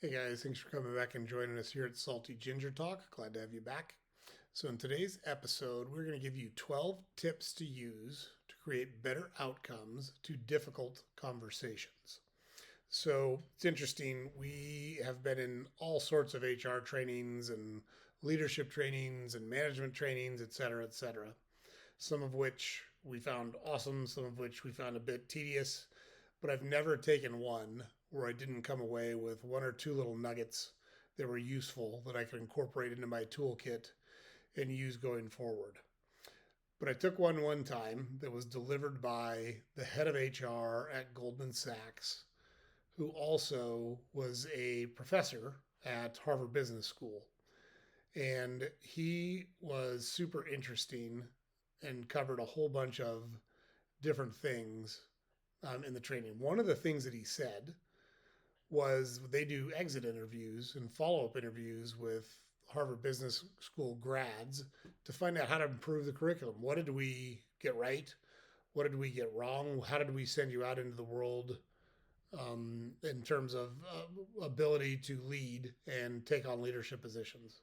Hey guys, thanks for coming back and joining us here at Salty Ginger Talk. Glad to have you back. So, in today's episode, we're going to give you 12 tips to use to create better outcomes to difficult conversations. So, it's interesting. We have been in all sorts of HR trainings and leadership trainings and management trainings, et cetera, et cetera. Some of which we found awesome, some of which we found a bit tedious, but I've never taken one where I didn't come away with one or two little nuggets that were useful that I could incorporate into my toolkit and use going forward. But I took one time that was delivered by the head of HR at Goldman Sachs, who also was a professor at Harvard Business School. And he was super interesting and covered a whole bunch of different things in the training. One of the things that he said was they do exit interviews and follow up interviews with Harvard Business School grads to find out how to improve the curriculum. What did we get right? What did we get wrong? How did we send you out into the world in terms of ability to lead and take on leadership positions?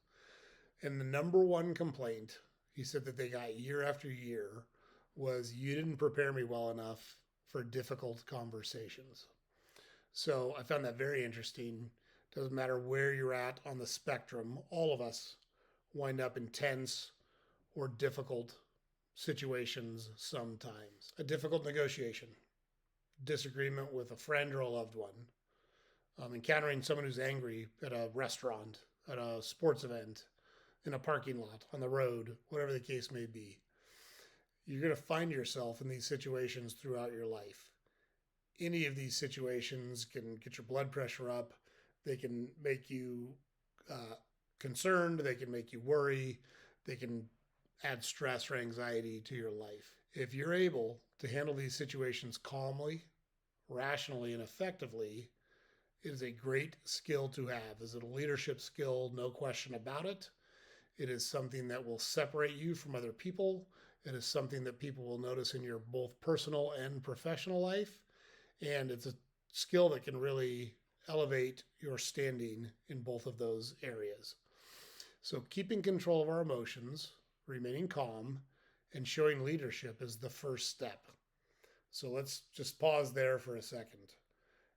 And the number one complaint he said that they got year after year was you didn't prepare me well enough for difficult conversations. So I found that very interesting. Doesn't matter where you're at on the spectrum, all of us wind up in tense or difficult situations sometimes. A difficult negotiation, disagreement with a friend or a loved one, encountering someone who's angry at a restaurant, at a sports event, in a parking lot, on the road, whatever the case may be. You're going to find yourself in these situations throughout your life. Any of these situations can get your blood pressure up. They can make you uh, concerned. They can make you worry. They can add stress or anxiety to your life. If you're able to handle these situations calmly, rationally, and effectively, it is a great skill to have. Is it a leadership skill? No question about it. It is something that will separate you from other people. It is something that people will notice in your both personal and professional life. And it's a skill that can really elevate your standing in both of those areas. So, keeping control of our emotions, remaining calm, and showing leadership is the first step. So, let's just pause there for a second.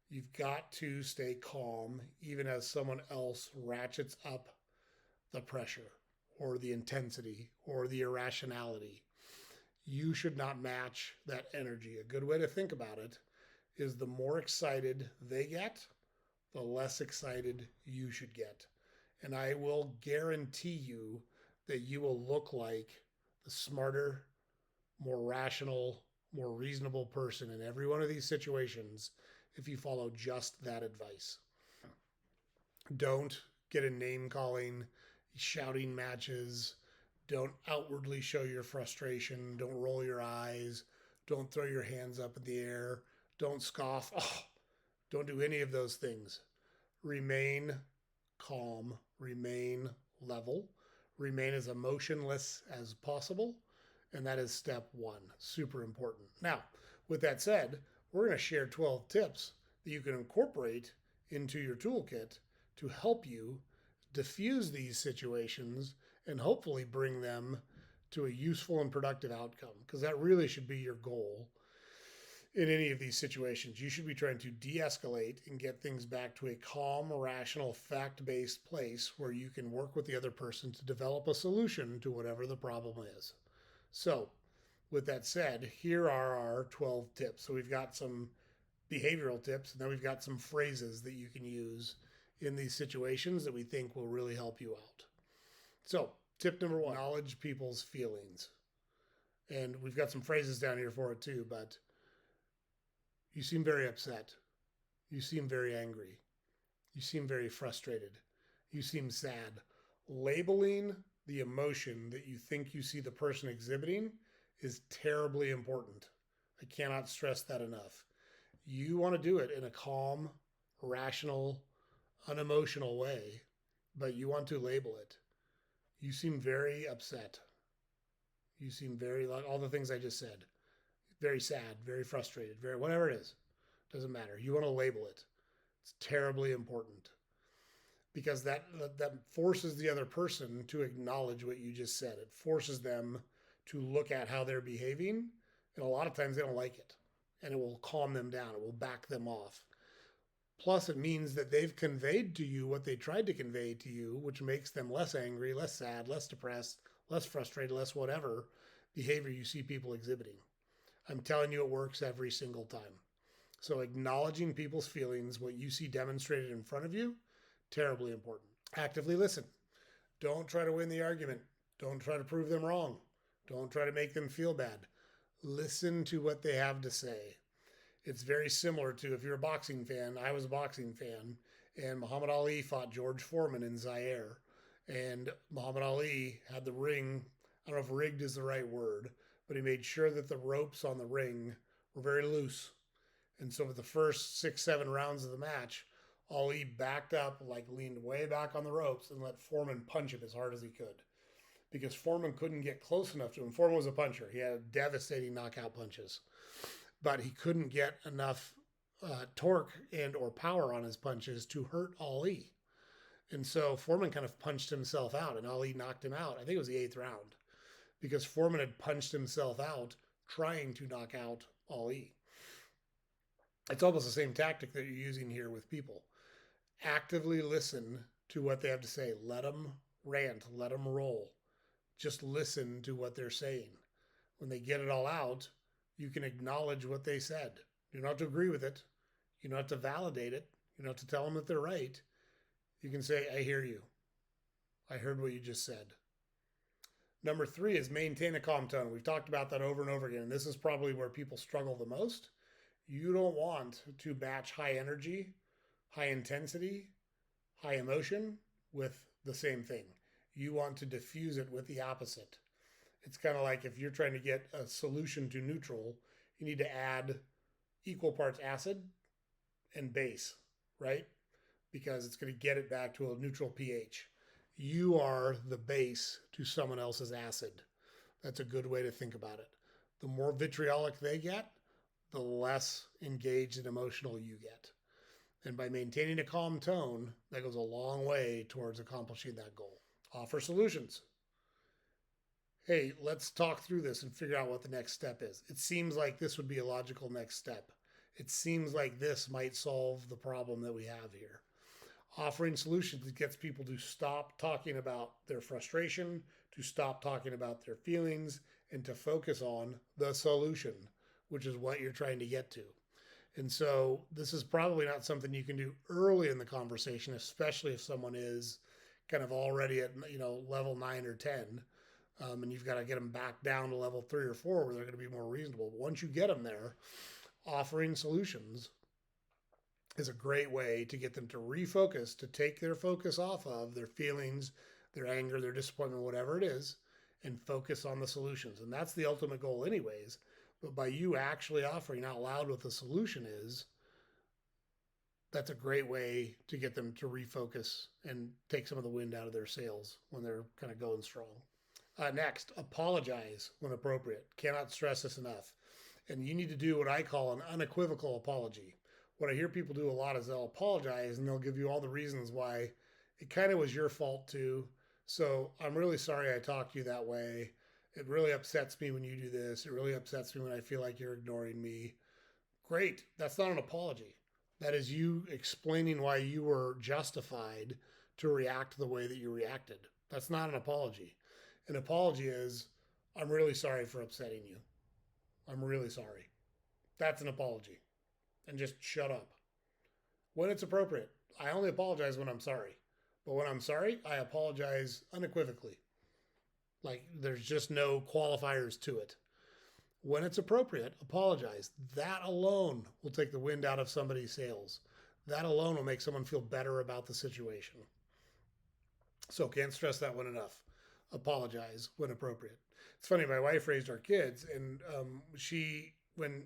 You've got to stay calm even as someone else ratchets up the pressure or the intensity or the irrationality. You should not match that energy. A good way to think about it is the more excited they get, the less excited you should get. And I will guarantee you that you will look like the smarter, more rational, more reasonable person in every one of these situations if you follow just that advice. Don't get in name calling, shouting matches. Don't outwardly show your frustration. Don't roll your eyes. Don't throw your hands up in the air. Don't scoff. Oh, don't do any of those things. Remain calm. Remain level. Remain as emotionless as possible. And that is step one. Super important. Now, with that said, we're going to share 12 tips that you can incorporate into your toolkit to help you diffuse these situations and hopefully bring them to a useful and productive outcome, because that really should be your goal in any of these situations. You should be trying to de escalate and get things back to a calm, rational, fact based place where you can work with the other person to develop a solution to whatever the problem is. So, with that said, here are our 12 tips. So, we've got some behavioral tips, and then we've got some phrases that you can use in these situations that we think will really help you out. So, tip number one, acknowledge people's feelings. And we've got some phrases down here for it too, but you seem very upset. You seem very angry. You seem very frustrated. You seem sad. Labeling the emotion that you think you see the person exhibiting is terribly important. I cannot stress that enough. You want to do it in a calm, rational, unemotional way, but you want to label it. You seem very upset. You seem very, like all the things I just said, very sad, very frustrated, very whatever it is. Doesn't matter. You want to label it. It's terribly important. because that forces the other person to acknowledge what you just said. It forces them to look at how they're behaving, and a lot of times they don't like it, and it will calm them down. It will back them off. Plus, it means that they've conveyed to you what they tried to convey to you, which makes them less angry, less sad, less depressed, less frustrated, less whatever behavior you see people exhibiting. I'm telling you, it works every single time. So, acknowledging people's feelings, what you see demonstrated in front of you, terribly important. Actively listen. Don't try to win the argument. Don't try to prove them wrong. Don't try to make them feel bad. Listen to what they have to say. It's very similar to if you're a boxing fan. I was a boxing fan, and Muhammad Ali fought George Foreman in Zaire. And Muhammad Ali had the ring, I don't know if rigged is the right word, but he made sure that the ropes on the ring were very loose. And so for the first 6, 7 rounds of the match, Ali backed up, like leaned way back on the ropes, and let Foreman punch him as hard as he could. Because Foreman couldn't get close enough to him. Foreman was a puncher. He had devastating knockout punches. But he couldn't get enough torque and or power on his punches to hurt Ali. And so Foreman kind of punched himself out, and Ali knocked him out. I think it was the 8th round, because Foreman had punched himself out trying to knock out Ali. It's almost the same tactic that you're using here with people. Actively listen to what they have to say. Let them rant, let them roll. Just listen to what they're saying. When they get it all out, you can acknowledge what they said. You don't have to agree with it. You don't have to validate it. You don't have to tell them that they're right. You can say, I hear you. I heard what you just said. Number 3 is maintain a calm tone. We've talked about that over and over again. And this is probably where people struggle the most. You don't want to match high energy, high intensity, high emotion with the same thing. You want to diffuse it with the opposite. It's kind of like if you're trying to get a solution to neutral, you need to add equal parts acid and base, right? Because it's going to get it back to a neutral pH. You are the base to someone else's acid. That's a good way to think about it. The more vitriolic they get, the less engaged and emotional you get. And by maintaining a calm tone, that goes a long way towards accomplishing that goal. Offer solutions. Hey, let's talk through this and figure out what the next step is. It seems like this would be a logical next step. It seems like this might solve the problem that we have here. Offering solutions that gets people to stop talking about their frustration, to stop talking about their feelings, and to focus on the solution, which is what you're trying to get to. And so this is probably not something you can do early in the conversation, especially if someone is kind of already at level 9 or 10. And you've got to get them back down to level 3 or 4 where they're going to be more reasonable. But once you get them there, offering solutions is a great way to get them to refocus, to take their focus off of their feelings, their anger, their disappointment, whatever it is, and focus on the solutions. And that's the ultimate goal anyways. But by you actually offering out loud what the solution is, that's a great way to get them to refocus and take some of the wind out of their sails when they're kind of going strong. Next, apologize when appropriate. Cannot stress this enough. And you need to do what I call an unequivocal apology. What I hear people do a lot is they'll apologize and they'll give you all the reasons why it kind of was your fault too. So I'm really sorry I talked to you that way. It really upsets me when you do this. It really upsets me when I feel like you're ignoring me. Great. That's not an apology. That is you explaining why you were justified to react the way that you reacted. That's not an apology. An apology is, I'm really sorry for upsetting you. I'm really sorry. That's an apology. And just shut up. When it's appropriate. I only apologize when I'm sorry. But when I'm sorry, I apologize unequivocally. Like there's just no qualifiers to it. When it's appropriate, apologize. That alone will take the wind out of somebody's sails. That alone will make someone feel better about the situation. So can't stress that one enough. Apologize when appropriate. It's funny, my wife raised our kids, and when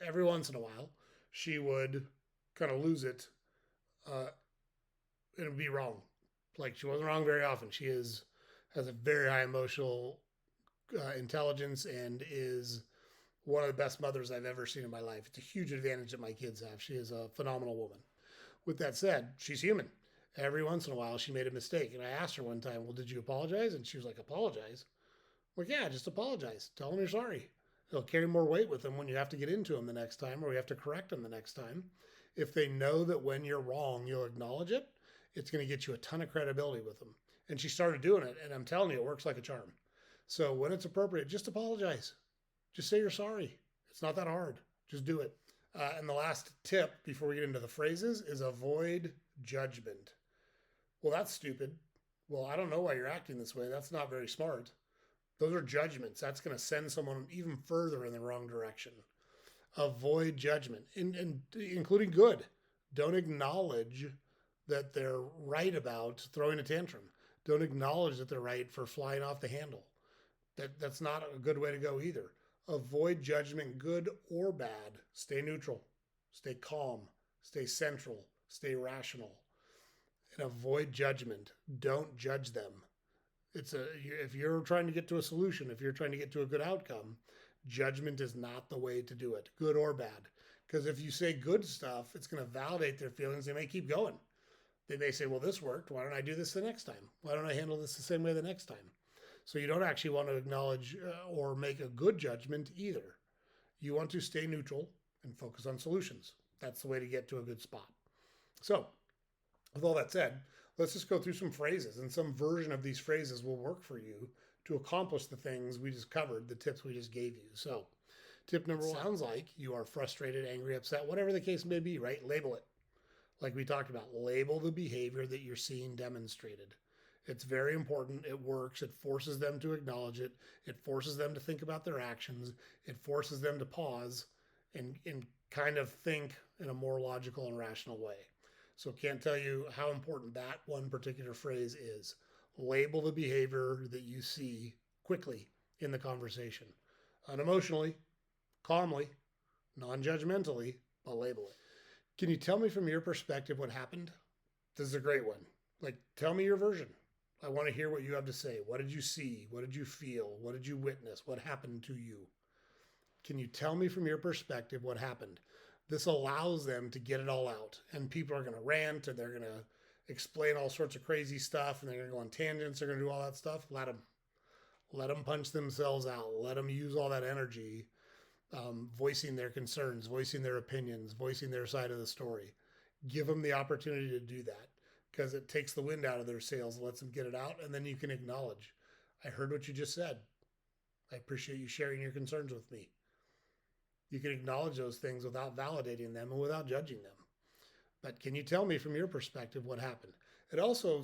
every once in a while, she would kind of lose it, and it would be wrong. Like she wasn't wrong very often. She has a very high emotional intelligence and is one of the best mothers I've ever seen in my life. It's a huge advantage that my kids have. She is a phenomenal woman. With that said, she's human. Every once in a while, she made a mistake. And I asked her one time, well, did you apologize? And she was like, apologize? I'm like, yeah, just apologize. Tell them you're sorry. It'll carry more weight with them when you have to get into them the next time or you have to correct them the next time. If they know that when you're wrong, you'll acknowledge it, it's going to get you a ton of credibility with them. And she started doing it. And I'm telling you, it works like a charm. So when it's appropriate, just apologize. Just say you're sorry. It's not that hard. Just do it. And the last tip before we get into the phrases is avoid judgment. Well, that's stupid. Well, I don't know why you're acting this way. That's not very smart. Those are judgments. That's going to send someone even further in the wrong direction. Avoid judgment, including good. Don't acknowledge that they're right about throwing a tantrum. Don't acknowledge that they're right for flying off the handle. That's not a good way to go either. Avoid judgment, good or bad. Stay neutral. Stay calm. Stay central. Stay rational. And avoid judgment. Don't judge them. If you're trying to get to a solution, if you're trying to get to a good outcome, judgment is not the way to do it, good or bad. Because if you say good stuff, it's going to validate their feelings. They may keep going. They may say, well, this worked. Why don't I do this the next time? Why don't I handle this the same way the next time? So you don't actually want to acknowledge or make a good judgment either. You want to stay neutral and focus on solutions. That's the way to get to a good spot. So, with all that said, let's just go through some phrases, and some version of these phrases will work for you to accomplish the things we just covered, the tips we just gave you. So, tip number one sounds like you are frustrated, angry, upset, whatever the case may be, right? Label it. Like we talked about, label the behavior that you're seeing demonstrated. It's very important. It works. It forces them to acknowledge it. It forces them to think about their actions. It forces them to pause and kind of think in a more logical and rational way. So can't tell you how important that one particular phrase is. Label the behavior that you see quickly in the conversation. Unemotionally, calmly, non-judgmentally, but label it. Can you tell me from your perspective what happened? This is a great one. Like, tell me your version. I want to hear what you have to say. What did you see? What did you feel? What did you witness? What happened to you? Can you tell me from your perspective what happened? This allows them to get it all out. And people are going to rant and they're going to explain all sorts of crazy stuff and they're going to go on tangents. They're going to do all that stuff. Let them. Let them punch themselves out. Let them use all that energy, voicing their concerns, voicing their opinions, voicing their side of the story. Give them the opportunity to do that because it takes the wind out of their sails, lets them get it out, and then you can acknowledge, I heard what you just said. I appreciate you sharing your concerns with me. You can acknowledge those things without validating them and without judging them. But can you tell me from your perspective what happened? It also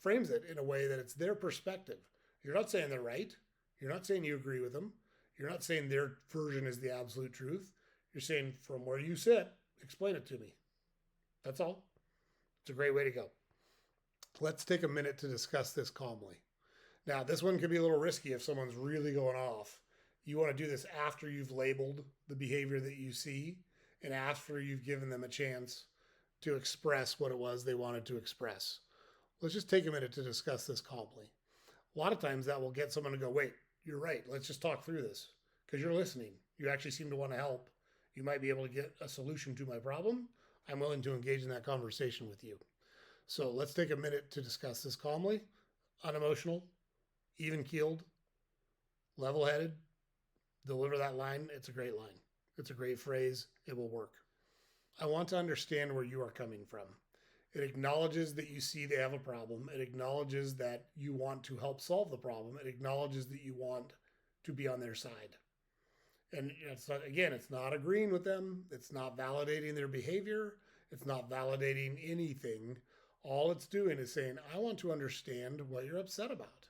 frames it in a way that it's their perspective. You're not saying they're right. You're not saying you agree with them. You're not saying their version is the absolute truth. You're saying from where you sit, explain it to me. That's all. It's a great way to go. Let's take a minute to discuss this calmly. Now, this one could be a little risky if someone's really going off. You want to do this after you've labeled the behavior that you see and after you've given them a chance to express what it was they wanted to express. Let's just take a minute to discuss this calmly. A lot of times that will get someone to go, wait, you're right. Let's just talk through this because you're listening. You actually seem to want to help. You might be able to get a solution to my problem. I'm willing to engage in that conversation with you. So let's take a minute to discuss this calmly, unemotional, even-keeled, level-headed. Deliver that line. It's a great line. It's a great phrase. It will work. I want to understand where you are coming from. It acknowledges that you see they have a problem. It acknowledges that you want to help solve the problem. It acknowledges that you want to be on their side. And it's not agreeing with them. It's not validating their behavior. It's not validating anything. All it's doing is saying, I want to understand what you're upset about.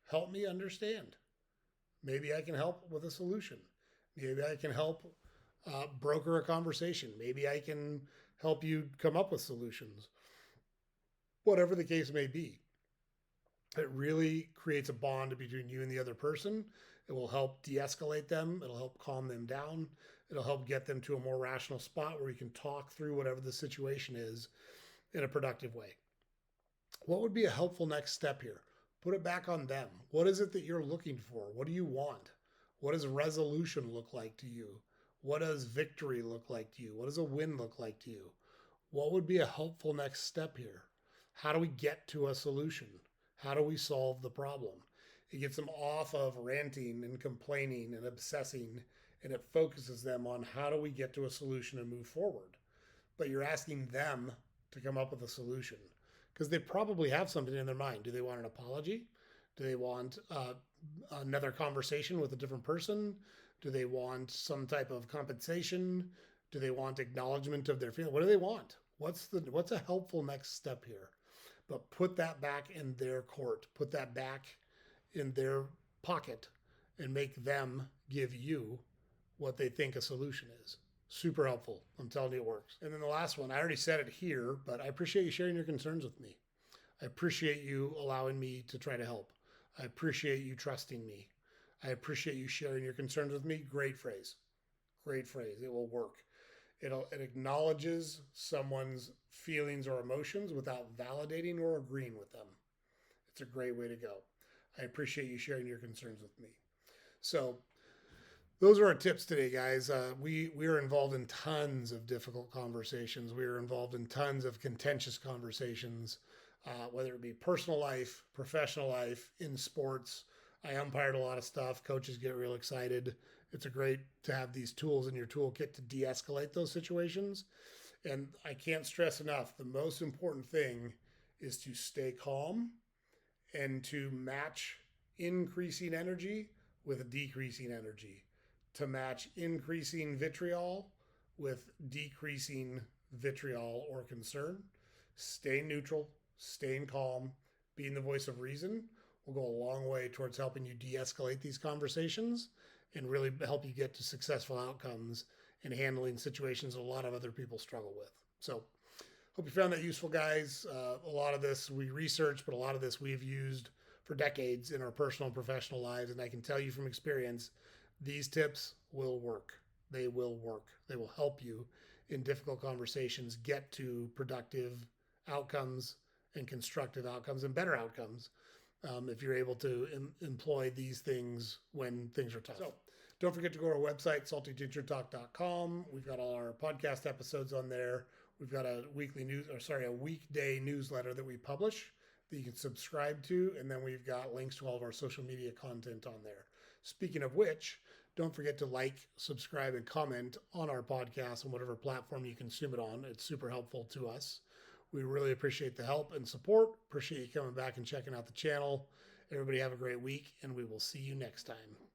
Help me understand. Maybe I can help with a solution. Maybe I can help broker a conversation. Maybe I can help you come up with solutions. Whatever the case may be, it really creates a bond between you and the other person. It will help de-escalate them. It'll help calm them down. It'll help get them to a more rational spot where you can talk through whatever the situation is in a productive way. What would be a helpful next step here? Put it back on them. What is it that you're looking for? What do you want? What does resolution look like to you? What does victory look like to you? What does a win look like to you? What would be a helpful next step here? How do we get to a solution? How do we solve the problem? It gets them off of ranting and complaining and obsessing, and it focuses them on how do we get to a solution and move forward. But you're asking them to come up with a solution because they probably have something in their mind. Do they want an apology? Do they want another conversation with a different person? Do they want some type of compensation? Do they want acknowledgement of their feeling? What do they want? What's a helpful next step here? But put that back in their court. Put that back in their pocket and make them give you what they think a solution is. Super helpful. I'm telling you it works. And then the last one, I already said it here, but I appreciate you sharing your concerns with me. I appreciate you allowing me to try to help. I appreciate you trusting me. I appreciate you sharing your concerns with me. Great phrase. Great phrase. It will work. It acknowledges someone's feelings or emotions without validating or agreeing with them. It's a great way to go. I appreciate you sharing your concerns with me. So those are our tips today, guys. We are involved in tons of difficult conversations. We are involved in tons of contentious conversations, whether it be personal life, professional life, in sports. I umpired a lot of stuff. Coaches get real excited. It's great to have these tools in your toolkit to de-escalate those situations. And I can't stress enough, the most important thing is to stay calm and to match increasing energy with decreasing energy, to match increasing vitriol with decreasing vitriol or concern. Staying neutral, staying calm, being the voice of reason will go a long way towards helping you de-escalate these conversations and really help you get to successful outcomes and handling situations that a lot of other people struggle with. So hope you found that useful, guys. A lot of this we researched, but a lot of this we've used for decades in our personal and professional lives. And I can tell you from experience, these tips will work. They will work. They will help you in difficult conversations get to productive outcomes and constructive outcomes and better outcomes if you're able to employ these things when things are tough. So don't forget to go to our website, saltygingertalk.com. We've got all our podcast episodes on there. We've got a weekday newsletter that we publish that you can subscribe to. And then we've got links to all of our social media content on there. Speaking of which, don't forget to like, subscribe, and comment on our podcast on whatever platform you consume it on. It's super helpful to us. We really appreciate the help and support. Appreciate you coming back and checking out the channel. Everybody have a great week, and we will see you next time.